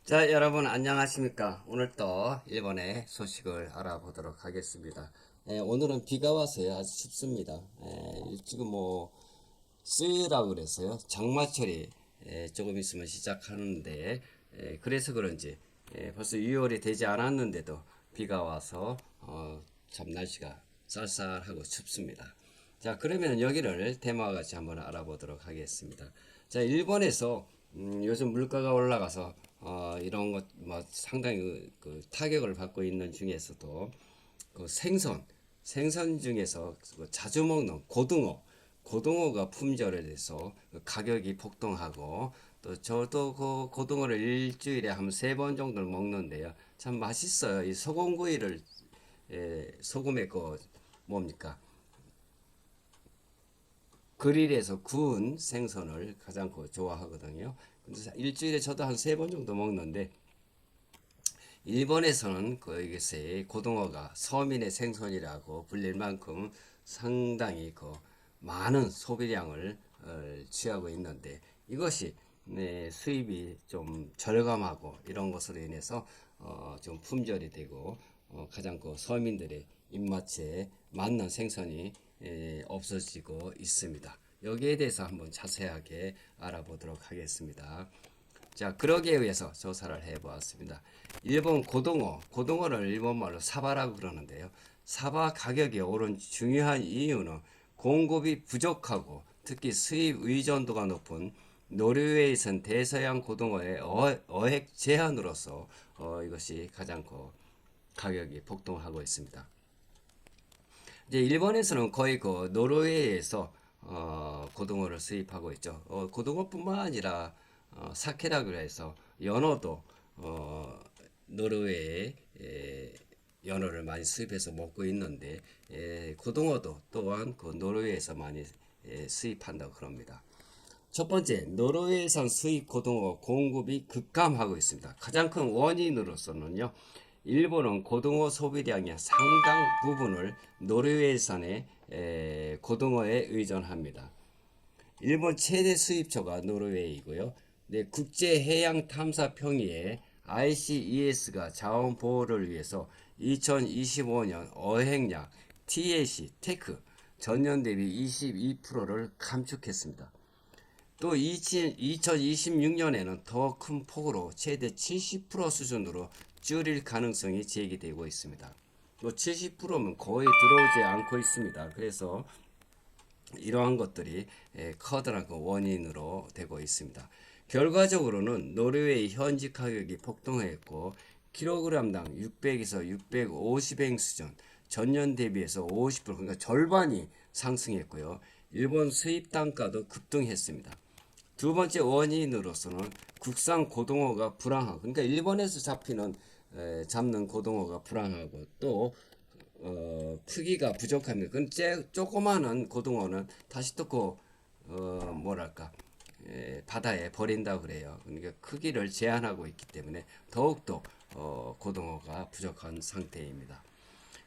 자, 여러분 안녕하십니까? 오늘 또 일본의 소식을 알아보도록 하겠습니다. 오늘은 비가 와서요 아주 춥습니다. 지금 뭐 쓰라고 그랬어요. 장마철이 조금 있으면 시작하는데 그래서 그런지 벌써 6월이 되지 않았는데도 비가 와서 참 날씨가 쌀쌀하고 춥습니다. 자, 그러면 여기를 테마와 같이 한번 알아보도록 하겠습니다. 자, 일본에서 요즘 물가가 올라가서 이런 것 뭐 상당히 그 타격을 받고 있는 중에서도 그 생선 중에서 그 자주 먹는 고등어가 품절에 돼서 그 가격이 폭등하고, 또 저도 그 고등어를 일주일에 한 세 번 정도를 먹는데요. 참 맛있어요. 이 소금구이를 소금에 그 뭡니까? 그릴에서 구운 생선을 가장 좋아하거든요. 근데 일주일에 저도 한 세 번 정도 먹는데, 일본에서는 이것이 고등어가 서민의 생선이라고 불릴 만큼 상당히 많은 소비량을 취하고 있는데, 이것이 수입이 좀 절감하고 이런 것으로 인해서 좀 품절이 되고, 가장 서민들의 입맛에 맞는 생선이 없어지고 있습니다. 여기에 대해서 한번 자세하게 알아보도록 하겠습니다. 자, 그러기에 위해서 조사를 해보았습니다. 일본 고등어를 일본말로 사바라고 그러는데요. 사바 가격이 오른 중요한 이유는 공급이 부족하고 특히 수입 의존도가 높은 노르웨이선 대서양 고등어의 어획 제한으로서 이것이 가장 가격이 폭등하고 있습니다. 이제 일본에서는 거의 노르웨이에서 고등어를 수입하고 있죠. 고등어뿐만 아니라 사케라고 해서 연어도 노르웨이에 연어를 많이 수입해서 먹고 있는데, 고등어도 또한 그 노르웨이에서 많이 수입한다고 그럽니다. 첫 번째, 노르웨이산 수입 고등어 공급이 급감하고 있습니다. 가장 큰 원인으로서는요, 일본은 고등어 소비량의 상당 부분을 노르웨이산의 고등어에 의존합니다. 일본 최대 수입처가 노르웨이이고요. 네, 국제해양탐사평의회 ICES가 자원 보호를 위해서 2025년 어획량 TAC 테크 전년 대비 22%를 감축했습니다. 또 2026년에는 더 큰 폭으로 최대 70% 수준으로 줄일 가능성이 제기되고 있습니다. 뭐 70%면 거의 들어오지 않고 있습니다. 그래서 이러한 것들이 커다란 원인으로 되고 있습니다. 결과적으로는 노르웨이 현지 가격이 폭등했고, 킬로그램당 600에서 650엔 수준, 전년 대비해서 50%, 그러니까 절반이 상승했고요. 일본 수입 단가도 급등했습니다. 두 번째 원인으로서는 국산 고등어가 불황하고, 그러니까 일본에서 잡는 고등어가 불황하고, 또 크기가 부족합니다. 그건 조그마한 고등어는 다시 또 뭐랄까 바다에 버린다 그래요. 그러니까 크기를 제한하고 있기 때문에 더욱더 고등어가 부족한 상태입니다.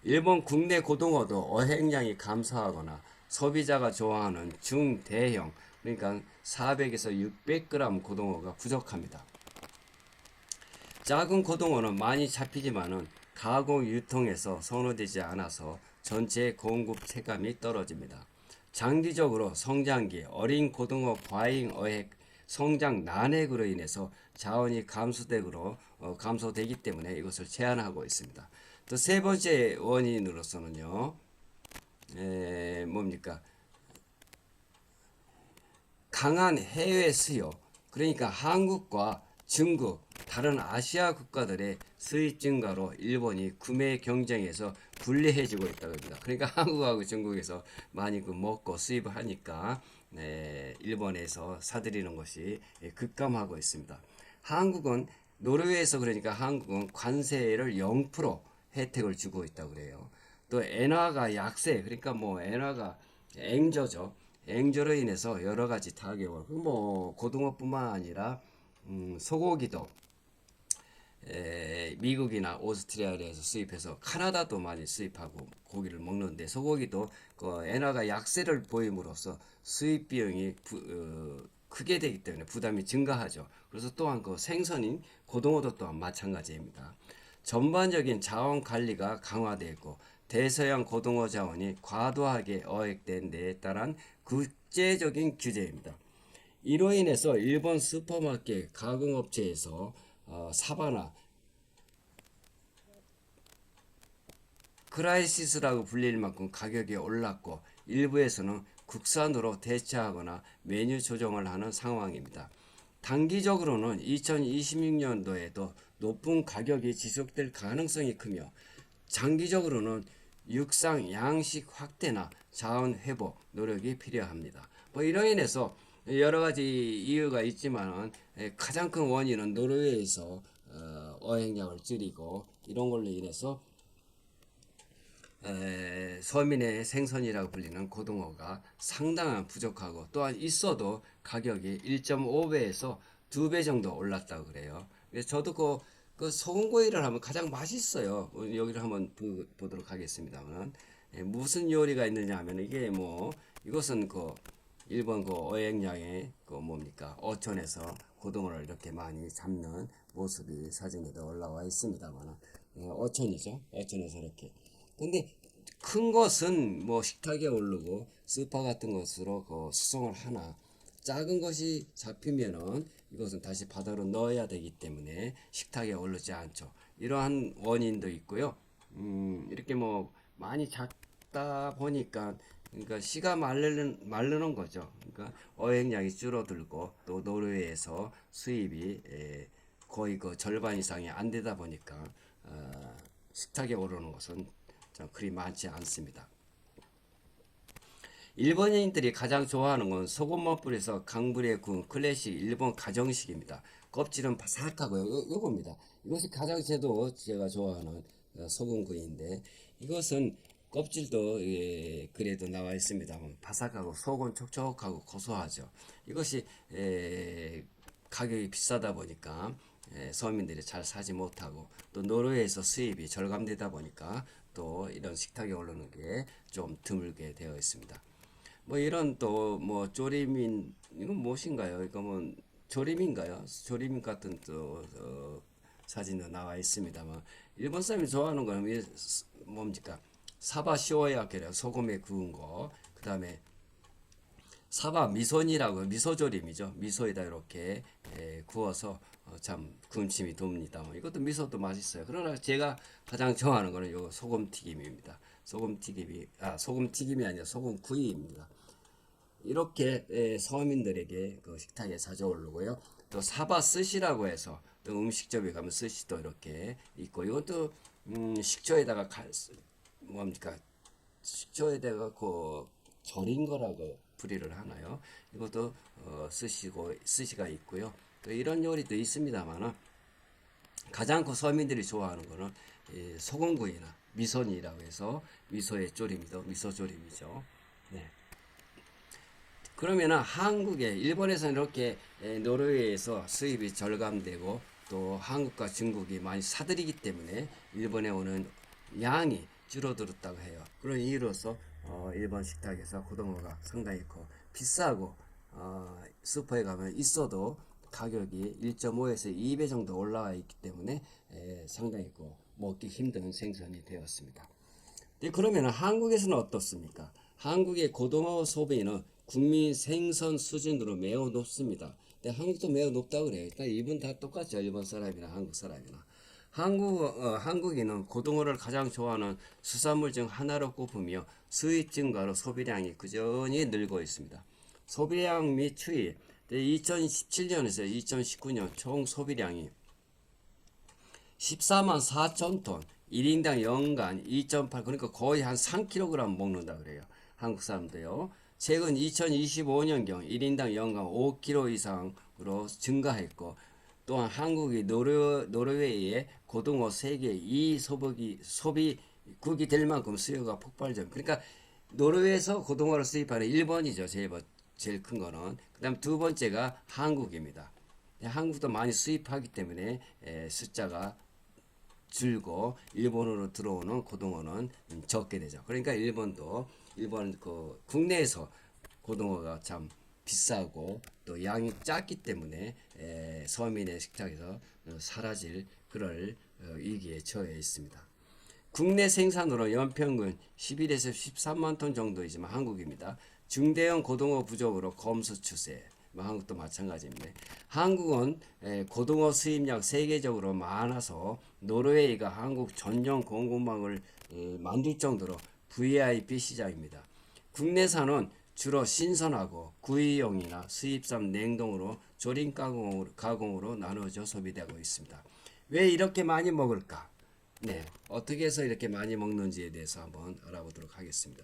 일본 국내 고등어도 어획량이 감소하거나 소비자가 좋아하는 중대형, 그러니까 400에서 600g 고등어가 부족합니다. 작은 고등어는 많이 잡히지만은 가공 유통에서 선호되지 않아서 전체 공급 체감이 떨어집니다. 장기적으로 성장기 어린 고등어 과잉 어획 성장 난획으로 인해서 자원이 감소되기 때문에 이것을 제한하고 있습니다. 또 세 번째 원인으로서는요, 뭡니까? 강한 해외 수요, 그러니까 한국과 중국, 다른 아시아 국가들의 수입 증가로 일본이 구매 경쟁에서 불리해지고 있다고 합니다. 그러니까 한국하고 중국에서 많이 먹고 수입을 하니까 일본에서 사들이는 것이 급감하고 있습니다. 한국은 노르웨이에서, 그러니까 한국은 관세를 0% 혜택을 주고 있다고 그래요. 또 엔화가 약세, 그러니까 뭐 엔화가 앵저죠. 앵저로 인해서 여러 가지 타격을, 뭐 고등어뿐만 아니라 소고기도 미국이나 오스트리아에서 수입해서 카나다도 많이 수입하고 고기를 먹는데, 소고기도 그 엔화가 약세를 보임으로써 수입 비용이 크게 되기 때문에 부담이 증가하죠. 그래서 또한 그 생선인 고등어도 또한 마찬가지입니다. 전반적인 자원 관리가 강화되어 있고 대서양 고등어 자원이 과도하게 어획된 데에 따른 국제적인 규제입니다. 이로 인해서 일본 슈퍼마켓 가공업체에서 사바나 크라이시스라고 불릴 만큼 가격이 올랐고 일부에서는 국산으로 대체하거나 메뉴 조정을 하는 상황입니다. 단기적으로는 2026년도에도 높은 가격이 지속될 가능성이 크며 장기적으로는 육상 양식 확대나 자원 회복 노력이 필요합니다. 뭐 이로 인해서 여러 가지 이유가 있지만 가장 큰 원인은 노르웨이에서 어획량을 줄이고 이런 걸로 인해서 서민의 생선이라고 불리는 고등어가 상당한 부족하고 또한 있어도 가격이 1.5배에서 2배 정도 올랐다고 그래요. 그래서 저도 그 소금구이를 하면 가장 맛있어요. 여기를 한번 보도록 하겠습니다만 무슨 요리가 있느냐 하면 이게 뭐 이것은 그 일본 그 어획량의 그 뭡니까 어촌에서 고등어를 이렇게 많이 잡는 모습이 사진에도 올라와 있습니다만 어촌이죠. 어촌에서 이렇게 근데 큰 것은 뭐 식탁에 오르고 스파 같은 것으로 그 수송을 하나 작은 것이 잡히면은 이것은 다시 바다로 넣어야 되기 때문에 식탁에 오르지 않죠. 이러한 원인도 있고요. 이렇게 뭐 많이 작다 보니까 그러니까 씨가 마르는 거죠. 그러니까 어획량이 줄어들고 또 노르웨이에서 수입이 거의 그 절반 이상이 안 되다 보니까 식탁에 오르는 것은 그리 많지 않습니다. 일본인들이 가장 좋아하는 건 소금만 뿌려서 강불에 구운 클래식 일본 가정식입니다. 껍질은 바삭하고요. 요겁니다. 이것이 가장 제가 좋아하는 소금구이인데 이것은 껍질도 그래도 나와 있습니다. 바삭하고 속은 촉촉하고 고소하죠. 이것이 가격이 비싸다 보니까 서민들이 잘 사지 못하고 또 노르웨이에서 수입이 절감되다 보니까 또 이런 식탁에 오르는 게 좀 드물게 되어 있습니다. 뭐 이런 또 뭐 조림인 이건 무엇인가요? 이거 뭐 조림인가요? 조림 같은 또 사진도 나와 있습니다만 일본 사람이 좋아하는 거는 뭡니까? 사바 시오야케라 소금에 구운 거. 그다음에 사바 미소니라고 미소조림이죠. 미소에다 이렇게 구워서 참 군침이 돕니다. 뭐 이것도 미소도 맛있어요. 그러나 제가 가장 좋아하는 거는 요 소금 튀김입니다. 소금 튀김이 아니라 소금 구이입니다. 이렇게 서민들에게 그 식탁에 자주 오르고요. 또 사바 스시라고 해서 또 음식점에 가면 스시도 이렇게 있고 이것도 식초에다가 뭡니까 식초에다가 그 절인 거라고 불이를 하나요? 이것도 스시가 있고요. 또 이런 요리도 있습니다만은 가장 그 서민들이 좋아하는 거는 소금구이나 미소니라고 해서 미소의 조림이죠. 미소조림이죠. 네. 그러면은 일본에서는 이렇게 노르웨이에서 수입이 절감되고 또 한국과 중국이 많이 사들이기 때문에 일본에 오는 양이 줄어들었다고 해요. 그런 이유로서 일본 식탁에서 고등어가 상당히 비싸고 슈퍼에 가면 있어도 가격이 1.5에서 2배 정도 올라와 있기 때문에 상당히 먹기 힘든 생선이 되었습니다. 그러면 한국에서는 어떻습니까? 한국의 고등어 소비는 국민 생선 수준으로 매우 높습니다. 근데 한국도 매우 높다고 그래요. 일단 이분 다 똑같죠. 일본 사람이나 한국 사람이나. 한국인은 고등어를 가장 좋아하는 수산물 중 하나로 꼽으며 수입 증가로 소비량이 꾸준히 늘고 있습니다. 소비량 및 추이 2017년에서 2019년 총 소비량이 14만 4천 톤, 1인당 연간 2.8, 그러니까 거의 한 3kg 먹는다 그래요. 한국 사람도요. 최근 2025년경 1인당 연간 5kg 이상으로 증가했고, 또한 한국이 노르웨이의 고등어 세계 2 소비국이 될 만큼 수요가 폭발적. 그러니까 노르웨이에서 고등어를 수입하는 일본이죠. 제일 큰 거는. 그다음 두 번째가 한국입니다. 한국도 많이 수입하기 때문에 숫자가 줄고 일본으로 들어오는 고등어는 적게 되죠. 그러니까 일본 국내에서 고등어가 참 비싸고 또 양이 작기 때문에 서민의 식탁에서 사라질 그럴 위기에 처해 있습니다. 국내 생산으로 연평균 11에서 13만 톤 정도이지만 한국입니다. 중대형 고등어 부족으로 검수 추세. 한국도 마찬가지입니다. 한국은 고등어 수입량 세계적으로 많아서 노르웨이가 한국 전용 공급망을 만들 정도로 VIP 시장입니다. 국내산은 주로 신선하고 구이용이나 수입산 냉동으로 조림 가공으로 나누어져 소비되고 있습니다. 왜 이렇게 많이 먹을까? 네, 어떻게 해서 이렇게 많이 먹는지에 대해서 한번 알아보도록 하겠습니다.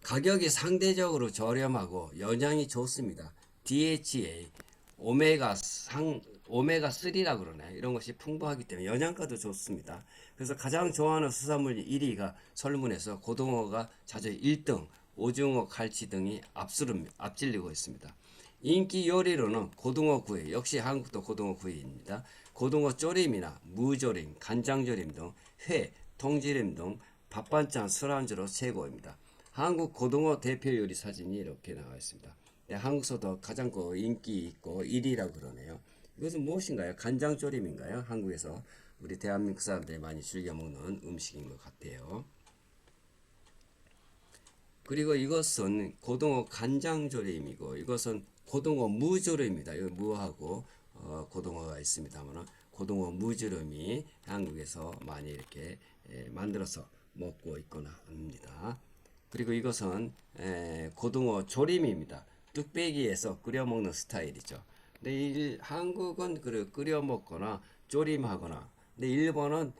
가격이 상대적으로 저렴하고 영양이 좋습니다. DHA, 오메가3라 그러네. 이런 것이 풍부하기 때문에 영양가도 좋습니다. 그래서 가장 좋아하는 수산물 1위가 설문에서 고등어가 자주 1등, 오징어, 갈치 등이 앞질리고 있습니다. 인기 요리로는 고등어 구이, 역시 한국도 고등어 구이입니다. 고등어 조림이나 무조림, 간장조림 등 회, 통조림 등 밥반찬 술안주로 최고입니다. 한국 고등어 대표 요리 사진이 이렇게 나와 있습니다. 네, 한국에서도 가장 인기 있고 1위라고 그러네요. 이것은 무엇인가요? 간장조림인가요? 한국에서 우리 대한민국 사람들이 많이 즐겨 먹는 음식인 것 같아요. 그리고 이것은 고등어 간장조림이고 이것은 고등어 무조림입니다. 이 무하고 고등어가 있습니다만 고등어 무조림이 한국에서 많이 이렇게 만들어서 먹고 있거나 합니다. 그리고 이것은 고등어 조림입니다. 뚝배기에서 끓여 먹는 스타일이죠. 근데 한국은 끓여 먹거나 조림하거나, 근데 일본은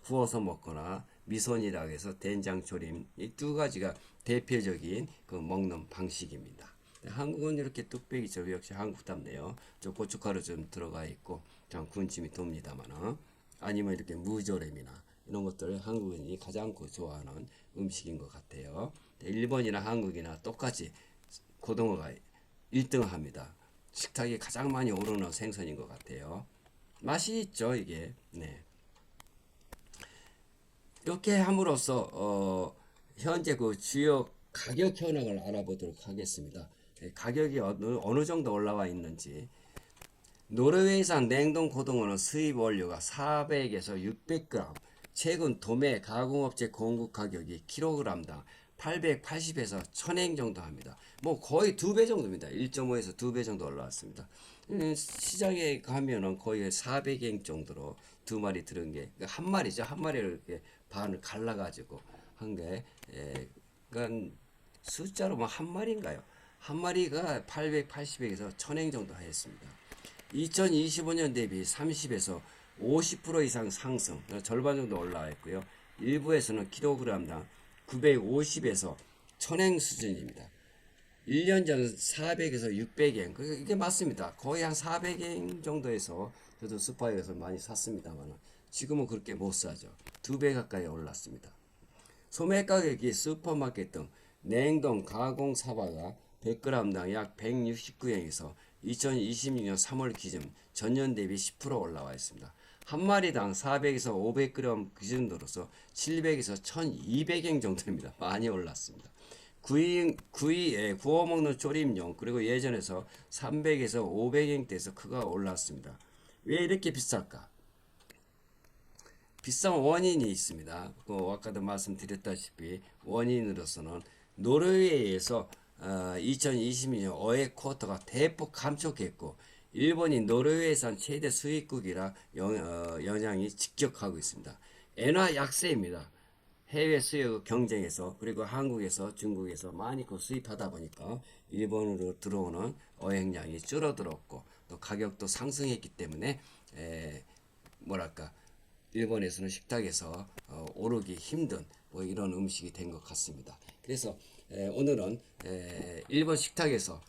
구워서 먹거나 미소니라고 해서 된장 조림, 이 두 가지가 대표적인 그 먹는 방식입니다. 한국은 이렇게 뚝배기처럼 역시 한국답네요. 저 고춧가루 좀 들어가 있고 참 군침이 돕니다만 아니면 이렇게 무조림이나 이런 것들을 한국인이 가장 좋아하는 음식인 것 같아요. 일본이나 한국이나 똑같이 고등어가 1등 합니다. 식탁에 가장 많이 오르는 생선인 것 같아요. 맛이 있죠, 이게. 네. 이렇게 함으로써 현재 그 주요 가격 현황을 알아보도록 하겠습니다. 가격이 어느 정도 올라와 있는지. 노르웨이산 냉동 고등어는 수입 원료가 400에서 600g, 최근 도매 가공업체 공급 가격이 kg당 880에서 1000엔 정도 합니다. 뭐 거의 2배 정도입니다. 1.5에서 2배 정도 올라왔습니다. 시장에 가면은 거의 400엔 정도로 두 마리 들은 게 한 마리죠. 한 마리를 이렇게 반을 갈라가지고 한 게, 그러니까 숫자로 뭐 한 마리인가요? 한 마리가 880에서 1000엔 정도 하였습니다. 2025년 대비 30에서 50% 이상 상승, 절반 정도 올라와 있고요. 일부에서는 kg당 950에서 1000엔 수준입니다. 1년 전 400에서 600엔, 이게 맞습니다. 거의 한 400엔 정도에서 저도 슈퍼에서 많이 샀습니다만 지금은 그렇게 못 사죠. 2배 가까이 올랐습니다. 소매 가격이 슈퍼마켓 등 냉동 가공 사과가 100g당 약 169엔에서 2026년 3월 기준 전년 대비 10% 올라와 있습니다. 한 마리당 400에서 500g 기준으로서 700에서 1200엔 정도입니다. 많이 올랐습니다. 구워 먹는 조림용, 그리고 예전에서 300에서 500엔대에서 크가 올랐습니다. 왜 이렇게 비쌀까? 비싼 원인이 있습니다. 아까도 말씀드렸다시피 원인으로서는 노르웨이에서 2022년 어획 쿼터가 대폭 감축했고 일본이 노르웨이산 최대 수입국이라 영향이 직격하고 있습니다. 엔화 약세입니다. 해외 수요 경쟁에서 그리고 한국에서 중국에서 많이 수입하다 보니까 일본으로 들어오는 어획량이 줄어들었고 또 가격도 상승했기 때문에 뭐랄까 일본에서는 식탁에서 오르기 힘든 뭐 이런 음식이 된 것 같습니다. 그래서 오늘은 일본 식탁에서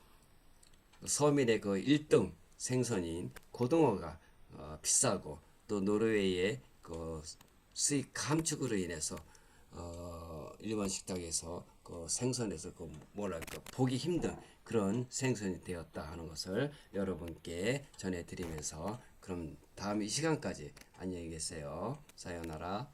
서민의 그 1등 생선인 고등어가 비싸고 또 노르웨이의 그 수입 감축으로 인해서 일본 식탁에서 그 생선에서 그 뭐랄까 보기 힘든 그런 생선이 되었다 하는 것을 여러분께 전해드리면서 그럼 다음 이 시간까지 안녕히 계세요. 사요나라.